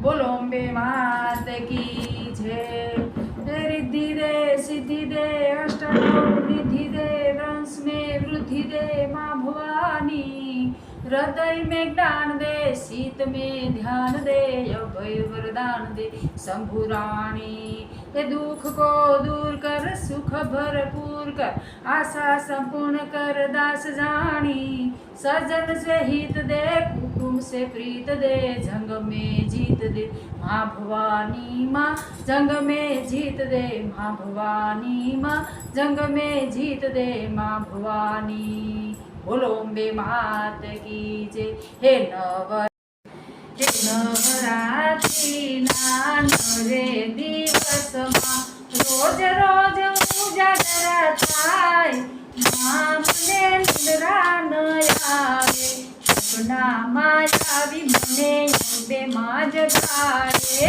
बोलो अम्बे मात की जय। रिद्धि दे सिद्धि दे अष्टनव निधि दे वंश में वृद्धि दे माँ भवानी। हृदय में ज्ञान दे शीत में ध्यान दे अभय वरदान दे शंभु रानी। ये दुख को दूर कर सुख भरपूर कर आशा संपूर्ण कर दास जानी। सजन से हित दे कुटुंब से प्रीत दे जंग में जीत दे माँ भवानी। माँ जंग में जीत दे माँ भवानी। माँ जंग में जीत दे माँ भवानी। बोलो अम्बे मात की जय। हे नवरात्रि ना नवरे દિવસમાં રોજ રોજ ઉજાગરા થાય માં મને નિદ્રા ન આવે સપનામાં આવી મને અંબે માં જગાડે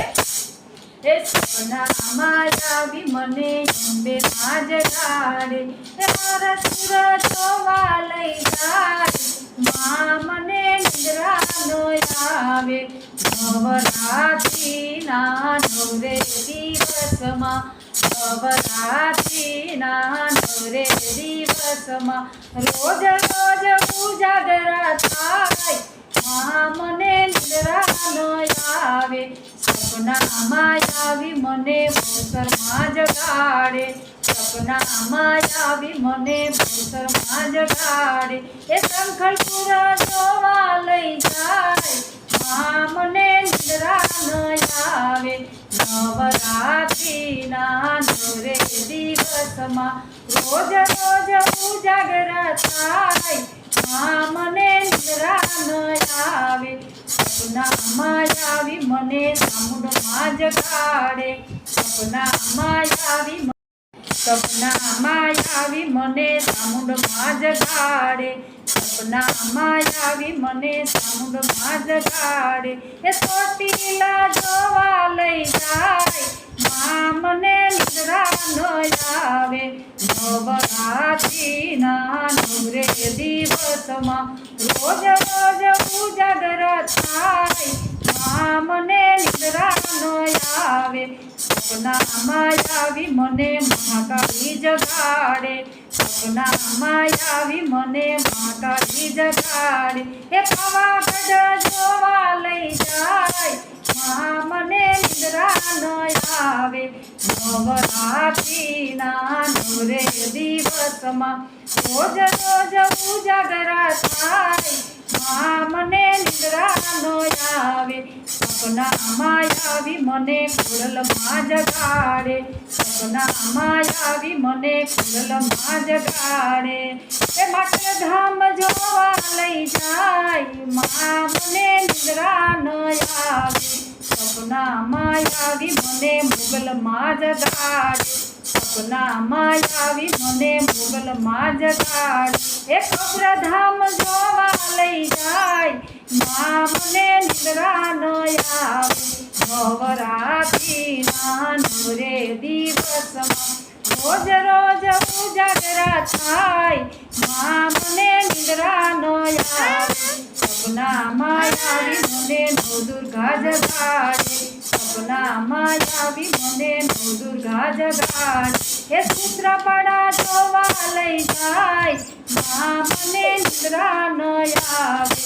એ સપનામાં આવી મને અંબે માં જગાડે એ મારા સુર જોવા લઈ જાય માં મને નિદ્રા ન આવે નવરાત્રિના નવરે દિવસમાં નવરાત્રિના નવરે દિવસમાં રોજ રોજ ઉજાગરા થાય માં મને નિદ્રા ન આવે સપનામાં આવી મને ભોસરમાં જગાડે સપનામાં આવી મને ભોસરમાં જગાડે એ શંખલપુર જોવા લઈ જાય માં મને નિદ્રા ન આવે નવરાત્રિના નવરે દિવસમાં રોજ રોજ ઉજાગરા થાય માં મને નિદ્રા ન આવે સપનામાં આવી મને સામુંડમાં જગાડે સપનામાં આવી મને સામુંડમાં જગાડે સપનામાં આવી મને સામુંડમાં જગાડે એ ચોટીલા જોવા લઈ જાય માં મને નિદ્રા ન આવે નવરાત્રિના નવરે દિવસમાં રોજ રોજ ઉજાગરા થાય માં મને નિદ્રા ન આવે સપનામાં આવી મને મહાકાળી જગાડે સપનામાં આવી મને મહાકાળી જગાડે એ પાવાગઢ જોવા લઈ જાય માં મને નિદ્રા ન આવે નવરાત્રિના નવરે દિવસમાં રોજ રોજ ઉજાગરા થાય માં મને નિદ્રા ન આવે સપનામાં આવી મને ખોડલમાં જગાડે સપનામાં આવી મને ખોડલમાં જગાડે એ માટલધામ જોવા લઈ જાય માં મને નિદ્રા ન આવે સપનામાં આવી મને મુગલમાં જગાડે સપનામાં આવી મને મુગલમાં જગાડે એ કબ્રધામ જોવા લઈ જાય માં મને નિદ્રા ન આવે નવરાત્રિના નવરે દિવસમાં રોજ રોજ ઉજાગરા થાય માં મને નિદ્રા ન આવે સપનામાં આવી મને નવ દુર્ગા જગાડે સપનામાં આવી મને નવ દુર્ગા જગાડે એ સૂત્રપાડા જોવા લઈ જાય માં મને નિદ્રા ન આવે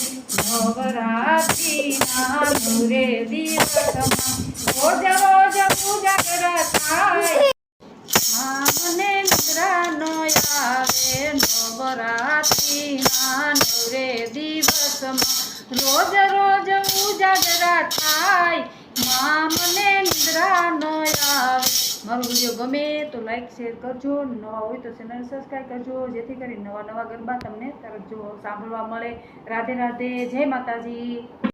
નવરાત્રિના નવરે દિવસમાં રોજ રોજ ઉજાગરા થાય માં મને નિદ્રા ન આવે નવરાત્રિના નવરે દિવસમાં રોજ રોજ ઉજાગરા થાય માં મને નિદ્રા ન આવે। મારો વિડીયો ગમે તો લાઈક શેર કરજો નવા હોય તો ચેનલ સબસ્ક્રાઈબ કરજો જેથી કરી નવા નવા ગરબા તમને તરત જો સાંભળવા મળે। રાધે રાધે, જય માતાજી।